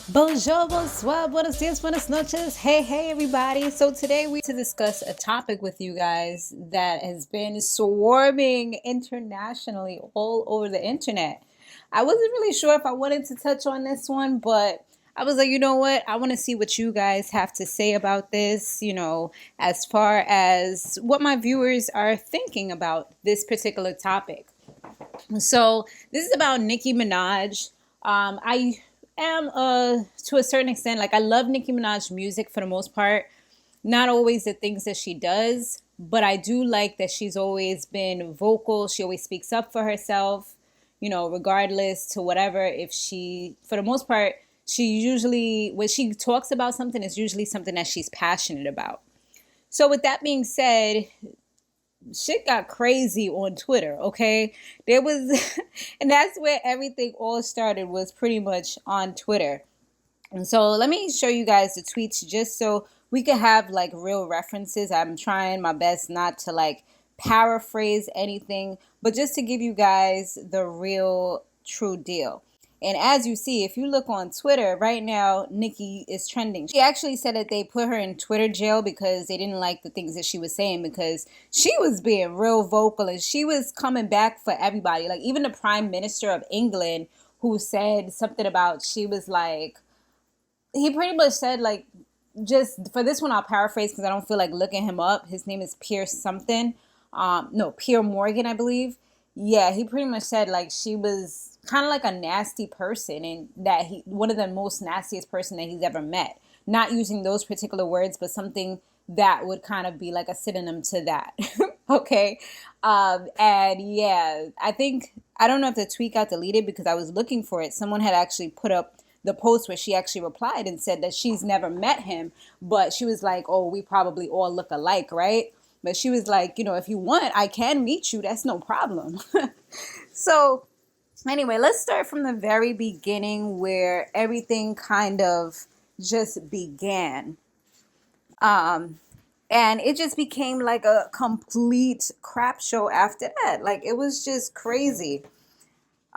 Bonjour, bonsoir, buenos dias, buenas noches. Hey, everybody. So today we to discuss a topic with you guys that has been swarming internationally all over the internet. I wasn't really sure if I wanted to touch on this one, but I was like, you know what? I want to see what you guys have to say about this, as far as what my viewers are thinking about this particular topic. So this is about Nicki Minaj. I am to a certain extent, like, I love Nicki Minaj music for the most part. Not always the things that she does, but I do like that she's always been vocal. She always speaks up for herself, regardless to whatever. If she, for the most part, she usually, when she talks about something, it's usually something that she's passionate about. So with that being said, shit got crazy on Twitter, okay? There was, and that's where everything all started, was pretty much on Twitter. And so let me show you guys the tweets just so we could have like real references. I'm trying my best not to like paraphrase anything, but just to give you guys the real true deal. And as you see, if you look on Twitter right now, Nicki is trending. She actually said that they put her in Twitter jail because they didn't like the things that she was saying, because she was being real vocal and she was coming back for everybody. Like even the Prime Minister of England, who said something about, she was like, he pretty much said like, just for this one, I'll paraphrase because I don't feel like looking him up. His name is Pierce something. No, Pierre Morgan, I believe. Yeah, he pretty much said like she was kind of like a nasty person, and that he, one of the most nastiest person that he's ever met. Not using those particular words, but something that would kind of be like a synonym to that. Okay. And yeah, I don't know if the tweet got deleted because I was looking for it. Someone had actually put up the post where she actually replied and said that she's never met him, but she was like, oh, we probably all look alike, right? But she was like, if you want, I can meet you. That's no problem. So anyway, let's start from the very beginning where everything kind of just began. And it just became like a complete crap show after that. Like it was just crazy.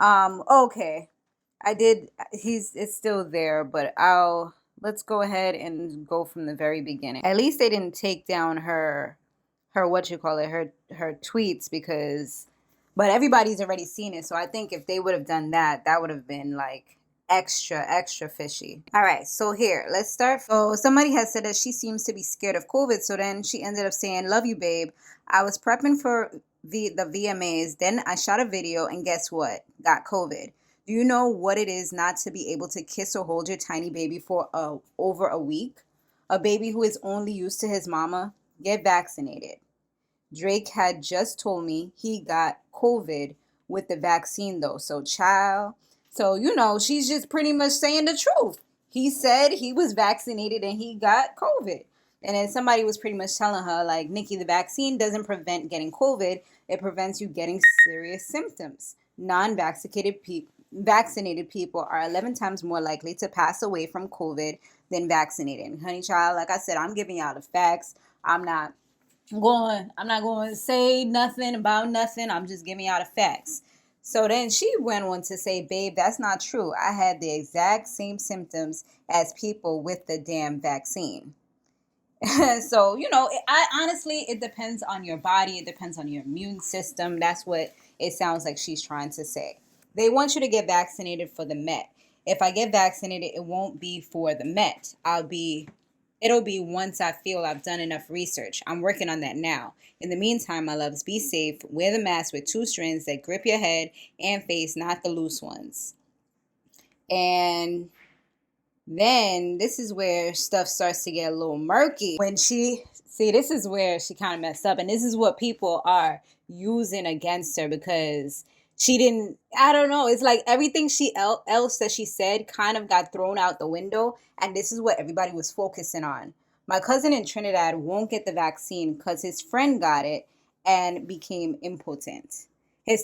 Okay. It's still there, but let's go ahead and go from the very beginning. At least they didn't take down her tweets, but everybody's already seen it. So I think if they would have done that, that would have been like extra fishy. All right, so here, let's start. So somebody has said that she seems to be scared of COVID. So then she ended up saying, love you, babe. I was prepping for the VMAs. Then I shot a video and guess what? Got COVID. Do you know what it is not to be able to kiss or hold your tiny baby for over a week? A baby who is only used to his mama? Get vaccinated. Drake had just told me he got COVID with the vaccine though. So child. So, she's just pretty much saying the truth. He said he was vaccinated and he got COVID. And then somebody was pretty much telling her, like, Nicki, the vaccine doesn't prevent getting COVID. It prevents you getting serious symptoms. Vaccinated people are 11 times more likely to pass away from COVID than vaccinated. And honey child, like I said, I'm giving y'all the facts. I'm not going to say nothing about nothing. I'm just giving y'all the facts. So then she went on to say, babe, that's not true. I had the exact same symptoms as people with the damn vaccine. So, I honestly, it depends on your body. It depends on your immune system. That's what it sounds like she's trying to say. They want you to get vaccinated for the Met. If I get vaccinated, it won't be for the Met. It'll be once I feel I've done enough research. I'm working on that now. In the meantime, my loves, be safe. Wear the mask with 2 strands that grip your head and face, not the loose ones. And then this is where stuff starts to get a little murky. This is where she kind of messed up. And this is what people are using against her, because I don't know. It's like everything else that she said kind of got thrown out the window. And this is what everybody was focusing on. My cousin in Trinidad won't get the vaccine because his friend got it and became impotent. His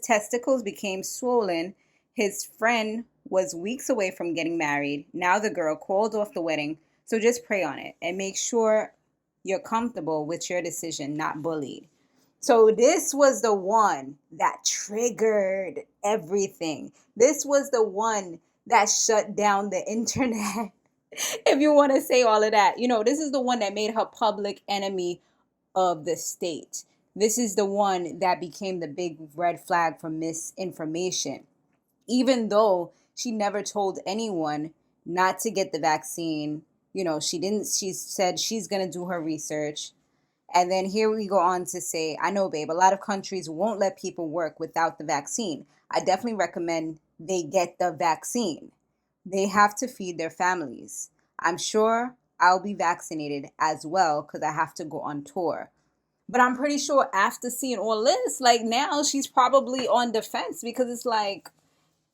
testicles became swollen. His friend was weeks away from getting married. Now the girl called off the wedding. So just pray on it and make sure you're comfortable with your decision, not bullied. So this was the one that triggered everything. This was the one that shut down the internet. If you want to say all of that, this is the one that made her public enemy of the state. This is the one that became the big red flag for misinformation. Even though she never told anyone not to get the vaccine, she said she's going to do her research. And then here we go on to say, I know, babe, a lot of countries won't let people work without the vaccine. I definitely recommend they get the vaccine. They have to feed their families. I'm sure I'll be vaccinated as well because I have to go on tour. But I'm pretty sure after seeing all this, like now she's probably on defense because it's like,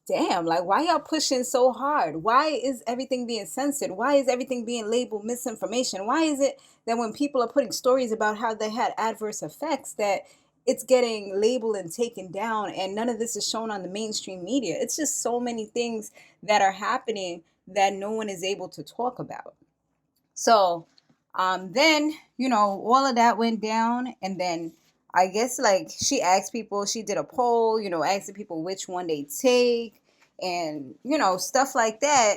damn, like why y'all pushing so hard? Why is everything being censored? Why is everything being labeled misinformation? Why is it that when people are putting stories about how they had adverse effects that it's getting labeled and taken down and none of this is shown on the mainstream media? It's just so many things that are happening that no one is able to talk about. So then, all of that went down, and then I guess like she asked people, she did a poll, asking people which one they take and, stuff like that.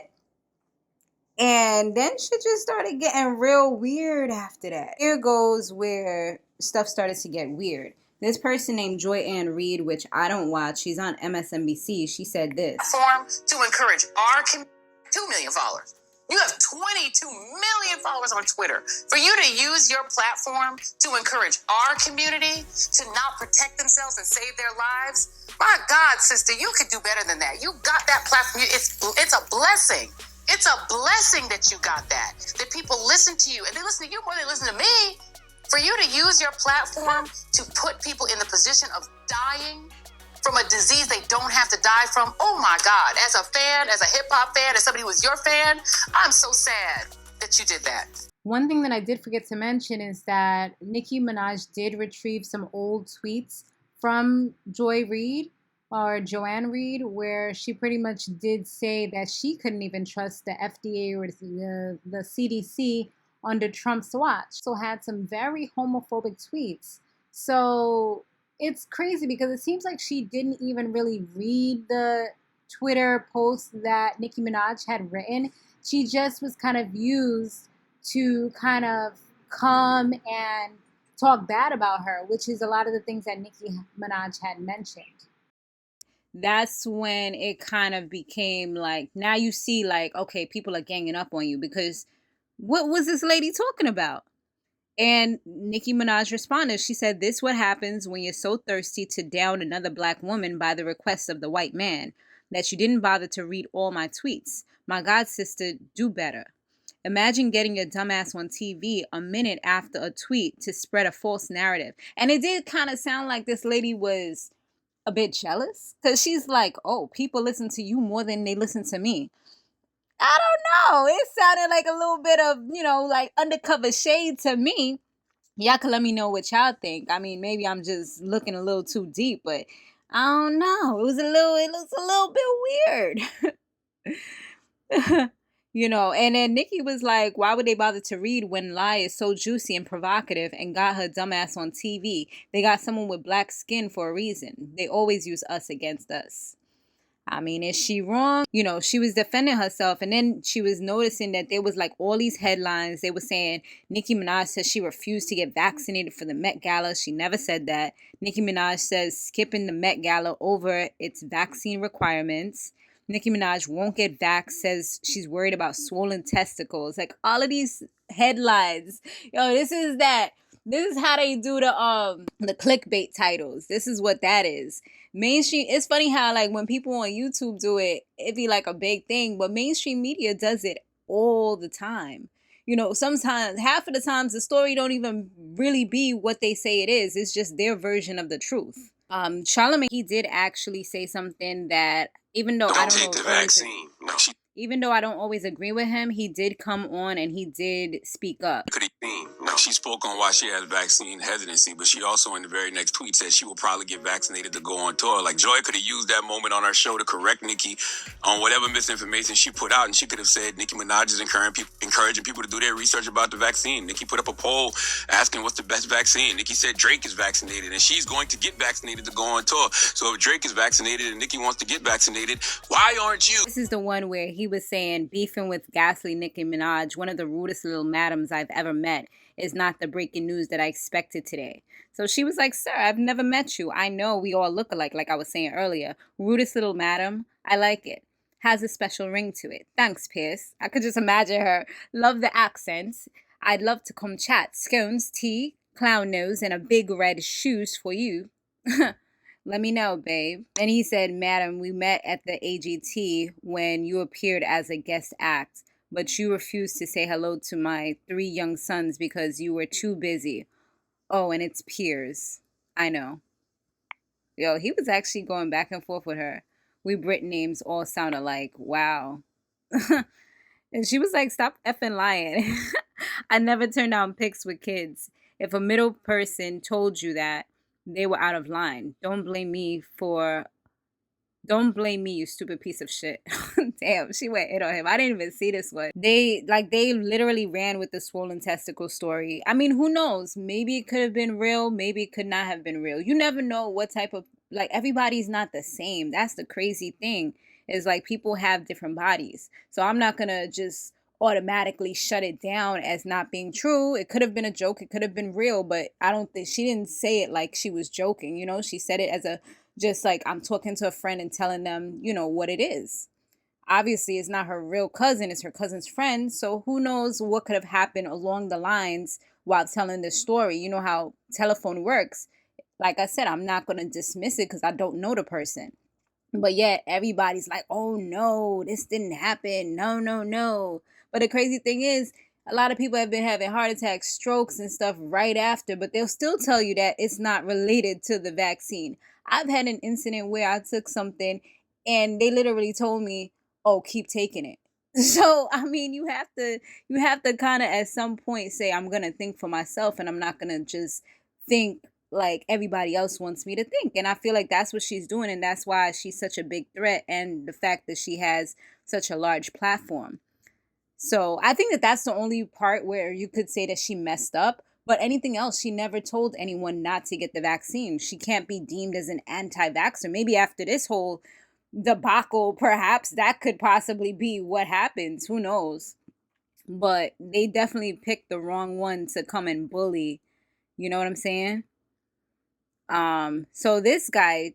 And then shit just started getting real weird after that. Here goes where stuff started to get weird. This person named Joy Ann Reid, which I don't watch, she's on MSNBC. She said this. Platform to encourage our 2 million followers. You have 22 million followers on Twitter. For you to use your platform to encourage our community to not protect themselves and save their lives, my God, sister, you could do better than that. You got that platform. It's a blessing. It's a blessing that you got that people listen to you. And they listen to you more than they listen to me. For you to use your platform to put people in the position of dying from a disease they don't have to die from. Oh my God. As a fan, as a hip hop fan, as somebody who was your fan, I'm so sad that you did that. One thing that I did forget to mention is that Nicki Minaj did retrieve some old tweets from Joy Reid or Joanne Reid, where she pretty much did say that she couldn't even trust the FDA or the CDC under Trump's watch. So had some very homophobic tweets. So it's crazy because it seems like she didn't even really read the Twitter post that Nicki Minaj had written. She just was kind of used to kind of come and talk bad about her, which is a lot of the things that Nicki Minaj had mentioned. That's when it kind of became like, now you see like, okay, people are ganging up on you because what was this lady talking about? And Nicki Minaj responded. She said, this what happens when you're so thirsty to down another black woman by the request of the white man that you didn't bother to read all my tweets. My God, sister, do better. Imagine getting your dumbass on TV a minute after a tweet to spread a false narrative. And it did kind of sound like this lady was a bit jealous because she's like, oh, people listen to you more than they listen to me. I don't know. It sounded like a little bit of, like undercover shade to me. Y'all can let me know what y'all think. I mean, maybe I'm just looking a little too deep, but I don't know. It looks a little bit weird. And then Nicki was like, why would they bother to read when lie is so juicy and provocative and got her dumbass on TV? They got someone with black skin for a reason. They always use us against us. I mean, is she wrong? She was defending herself, and then she was noticing that there was like all these headlines. They were saying Nicki Minaj says she refused to get vaccinated for the Met Gala. She never said that. Nicki Minaj says skipping the Met Gala over its vaccine requirements. Nicki Minaj won't get vaxxed, says she's worried about swollen testicles. Like all of these headlines. This is how they do the clickbait titles. This is what that is. Mainstream, it's funny how like when people on YouTube do it, it'd be like a big thing, but mainstream media does it all the time. Sometimes, half of the times, the story don't even really be what they say it is. It's just their version of the truth. Charlemagne, he did actually say something that even though I don't always agree with him, he did come on and he did speak up. She's spoke on why she has vaccine hesitancy, but she also in the very next tweet said she will probably get vaccinated to go on tour. Like, Joy could have used that moment on our show to correct Nicki on whatever misinformation she put out, and she could have said Nicki Minaj is encouraging people to do their research about the vaccine. Nicki put up a poll asking what's the best vaccine. Nicki said Drake is vaccinated, and she's going to get vaccinated to go on tour. So if Drake is vaccinated and Nicki wants to get vaccinated, why aren't you? This is the one where he was saying beefing with ghastly Nicki Minaj, one of the rudest little madams I've ever met, is not the breaking news that I expected today. So she was like, sir, I've never met you. I know we all look alike, like I was saying earlier. Rudest little madam, I like it. Has a special ring to it. Thanks, Pierce. I could just imagine her. Love the accents. I'd love to come chat. Scones, tea, clown nose, and a big red shoes for you. Let me know, babe. And he said, madam, we met at the AGT when you appeared as a guest act, but you refused to say hello to my 3 young sons because you were too busy. Oh, and it's Piers. I know. Yo, he was actually going back and forth with her. We Brit names all sound alike. Wow. And she was like, stop effing lying. I never turn down pics with kids. If a middle person told you that, they were out of line. Don't blame me, you stupid piece of shit. Damn, she went in on him. I didn't even see this one. They literally ran with the swollen testicle story. I mean, who knows? Maybe it could have been real. Maybe it could not have been real. You never know what type of, like, everybody's not the same. That's the crazy thing, is like people have different bodies. So I'm not going to just automatically shut it down as not being true. It could have been a joke. It could have been real, but I don't think she didn't say it like she was joking. You know, she said it as a, just like I'm talking to a friend and telling them, you know, what it is. Obviously, it's not her real cousin. It's her cousin's friend. So who knows what could have happened along the lines while telling this story. You know how telephone works. Like I said, I'm not going to dismiss it because I don't know the person. But yet everybody's like, oh no, this didn't happen. No, no, no. But the crazy thing is, a lot of people have been having heart attacks, strokes, and stuff right after, but they'll still tell you that it's not related to the vaccine. I've had an incident where I took something and they literally told me, oh, keep taking it. So, I mean, you have to kind of at some point say, I'm going to think for myself and I'm not going to just think like everybody else wants me to think. And I feel like that's what she's doing. And that's why she's such a big threat. And the fact that she has such a large platform. So I think that that's the only part where you could say that she messed up. But anything else, she never told anyone not to get the vaccine. She can't be deemed as an anti-vaxxer. Maybe after this whole debacle, perhaps that could possibly be what happens. Who knows? But they definitely picked the wrong one to come and bully. You know what I'm saying? So this guy,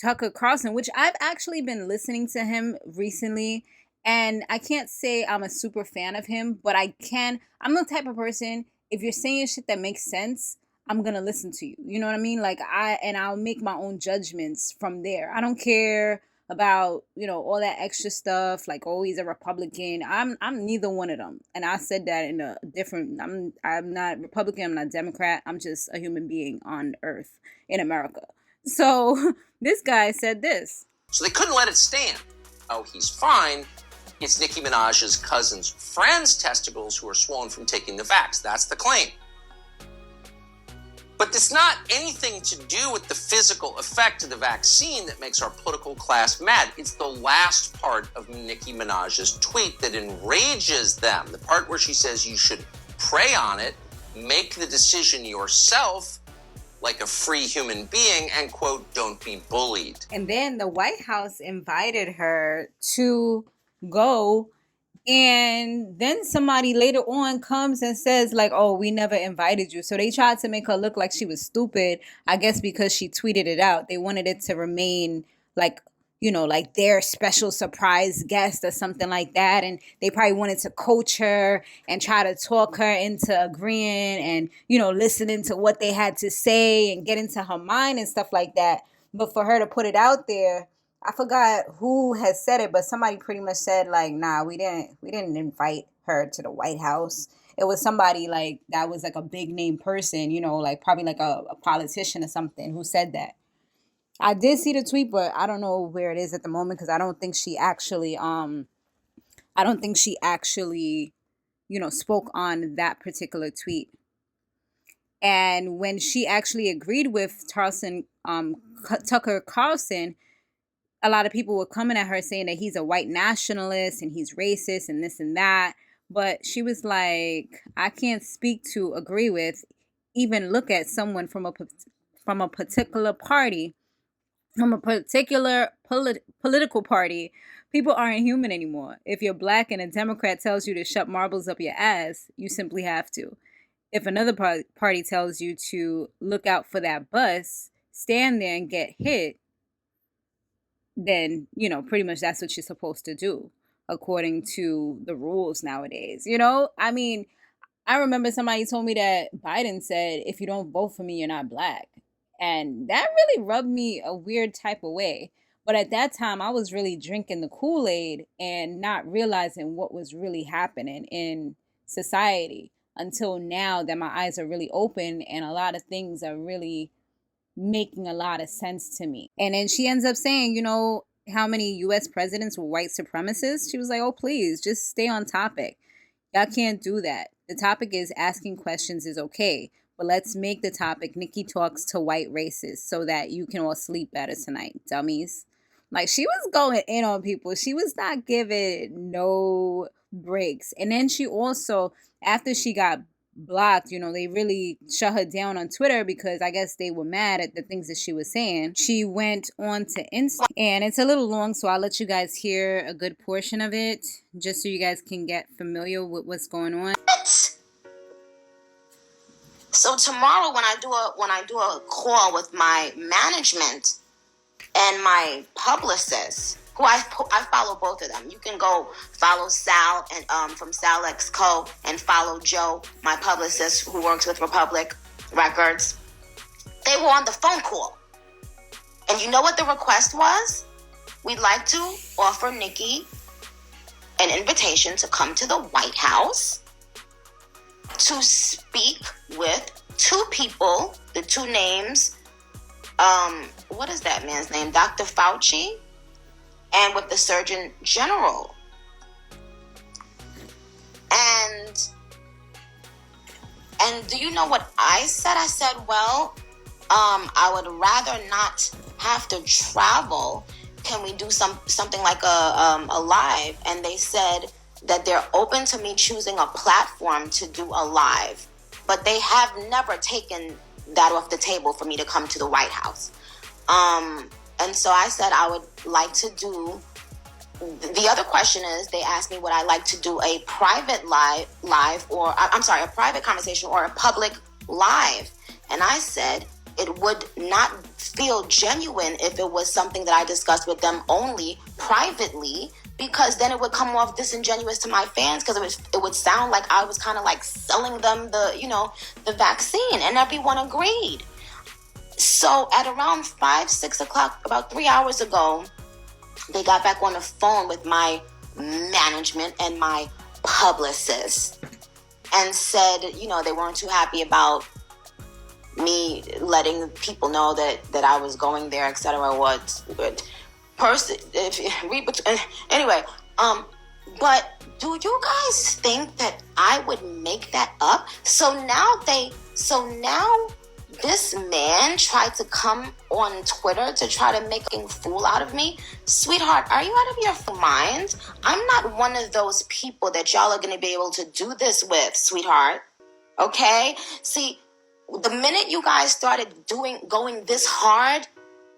Tucker Carlson, which I've actually been listening to him recently, and I can't say I'm a super fan of him, but I'm the type of person, if you're saying shit that makes sense, I'm going to listen to you. You know what I mean? Like I'll make my own judgments from there. I don't care about, you know, all that extra stuff, like, oh, he's a Republican. I'm neither one of them. And I said that in a different, I'm not Republican, I'm not Democrat. I'm just a human being on earth in America. So this guy said this. So they couldn't let it stand. Oh, he's fine. It's Nicki Minaj's cousin's friend's testicles who are swollen from taking the vax. That's the claim. But it's not anything to do with the physical effect of the vaccine that makes our political class mad. It's the last part of Nicki Minaj's tweet that enrages them. The part where she says you should pray on it, make the decision yourself like a free human being, and quote, don't be bullied. And then the White House invited her to go, and then somebody later on comes and says like, oh, we never invited you. So they tried to make her look like she was stupid, I guess because she tweeted it out. They wanted it to remain like, you know, like their special surprise guest or something like that. And they probably wanted to coach her and try to talk her into agreeing and, you know, listening to what they had to say and get into her mind and stuff like that. But for her to put it out there, I forgot who has said it, but somebody pretty much said like, nah, we didn't invite her to the White House. It was somebody like that was like a big name person, you know, like probably like a politician or something who said that. I did see the tweet, but I don't know where it is at the moment because I don't think she actually, you know, spoke on that particular tweet. And when she actually agreed with Tucker Carlson, a lot of people were coming at her saying that he's a white nationalist and he's racist and this and that. But she was like, I can't speak to agree with, even look at someone from a particular party, from a particular political party. People aren't human anymore. If you're black and a Democrat tells you to shove marbles up your ass, you simply have to. If another party tells you to look out for that bus, stand there and get hit, then, you know, pretty much that's what you're supposed to do according to the rules nowadays. You know, I mean, I remember somebody told me that Biden said, if you don't vote for me, you're not black. And that really rubbed me a weird type of way. But at that time, I was really drinking the Kool-Aid and not realizing what was really happening in society until now that my eyes are really open and a lot of things are really making a lot of sense to me. And then she ends up saying, you know, how many U.S. presidents were white supremacists? She was like, oh, please, just stay on topic. Y'all can't do that. The topic is asking questions is okay. But let's make the topic Nicki talks to white racists so that you can all sleep better tonight, dummies. Like, she was going in on people. She was not giving no breaks. And then she also, after she got blocked, you know, they really shut her down on Twitter because I guess they were mad at the things that she was saying. She went on to Insta, and it's a little long, so I'll let you guys hear a good portion of it just so you guys can get familiar with what's going on. So tomorrow when I do a call with my management and my publicist, who I follow both of them. You can go follow Sal and from Sal X Co. and follow Joe, my publicist who works with Republic Records. They were on the phone call. And you know what the request was? We'd like to offer Nicki an invitation to come to the White House to speak with two people, the two names, what is that man's name? Dr. Fauci, and with the Surgeon General. And do you know what I said? I said, well, I would rather not have to travel. Can we do something like a live? And they said that they're open to me choosing a platform to do a live, but they have never taken that off the table for me to come to the White House. And so I said I would like to do, the other question is, they asked me would I like to do a private live or, I'm sorry, a private conversation or a public live. And I said it would not feel genuine if it was something that I discussed with them only privately, because then it would come off disingenuous to my fans, because it would sound like I was kind of like selling them the vaccine, and everyone agreed. So at around 5-6 o'clock, about 3 hours ago, they got back on the phone with my management and my publicist and said, they weren't too happy about me letting people know that I was going there, etc. Anyway, but do you guys think that I would make that up? So now this man tried to come on Twitter to try to make a fool out of me. Sweetheart, are you out of your mind? I'm not one of those people that y'all are going to be able to do this with, sweetheart. Okay? See, the minute you guys started going this hard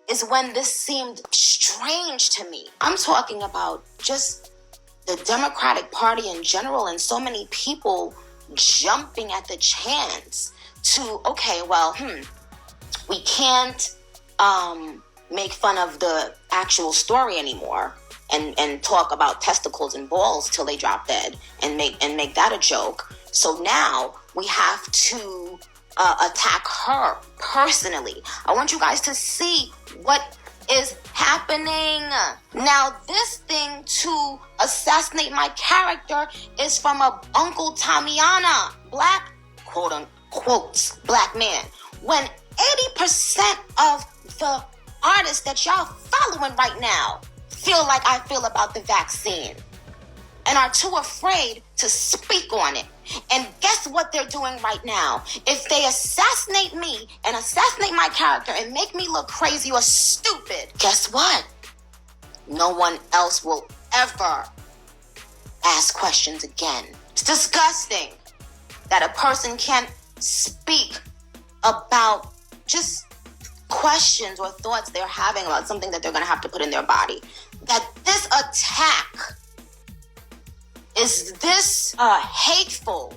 is when this seemed strange to me. I'm talking about just the Democratic Party in general, and so many people jumping at the chance to, okay, well, we can't make fun of the actual story anymore and talk about testicles and balls till they drop dead and make that a joke. So now we have to attack her personally. I want you guys to see what is happening. Now, this thing to assassinate my character is from a Uncle Tamiana, black, quote unquote, black man. When 80% of the artists that y'all following right now feel like I feel about the vaccine. and are too afraid to speak on it. And guess what they're doing right now? If they assassinate me and assassinate my character and make me look crazy or stupid, guess what? No one else will ever ask questions again. It's disgusting that a person can't speak about just questions or thoughts they're having about something that they're going to have to put in their body. That this attack is this hateful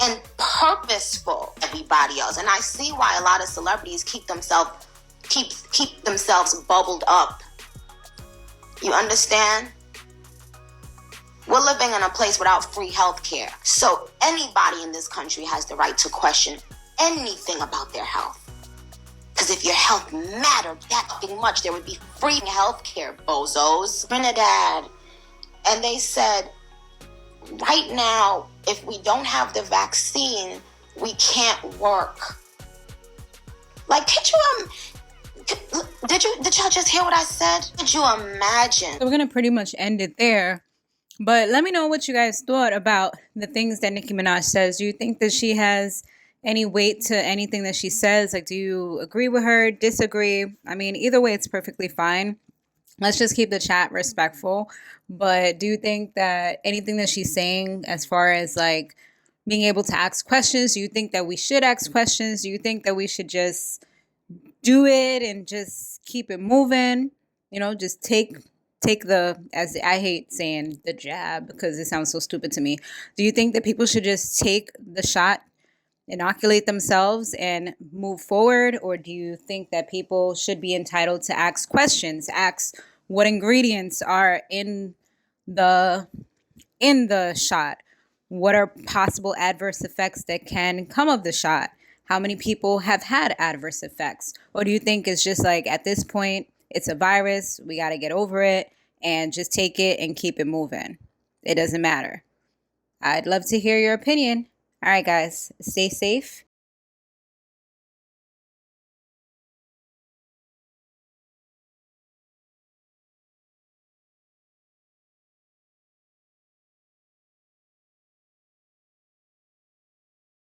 and purposeful to everybody else. And I see why a lot of celebrities keep themselves bubbled up. You understand? We're living in a place without free health care. So anybody in this country has the right to question anything about their health. Because if your health mattered that much, there would be free health care, bozos. Trinidad. And they said, right now, if we don't have the vaccine, we can't work. Like, did y'all just hear what I said? Did you imagine? So we're going to pretty much end it there. But let me know what you guys thought about the things that Nicki Minaj says. Do you think that she has any weight to anything that she says? Like, do you agree with her, disagree? I mean, either way, it's perfectly fine. Let's just keep the chat respectful. But do you think that anything that she's saying as far as like being able to ask questions, do you think that we should ask questions? Do you think that we should just do it and just keep it moving? You know, just take the, as I hate saying the jab because it sounds so stupid to me. Do you think that people should just take the shot, inoculate themselves and move forward? Or do you think that people should be entitled to ask questions, ask what ingredients are in the shot? What are possible adverse effects that can come of the shot? How many people have had adverse effects? Or do you think it's just like, at this point, it's a virus, we got to get over it and just take it and keep it moving? It doesn't matter. I'd love to hear your opinion. All right, guys, stay safe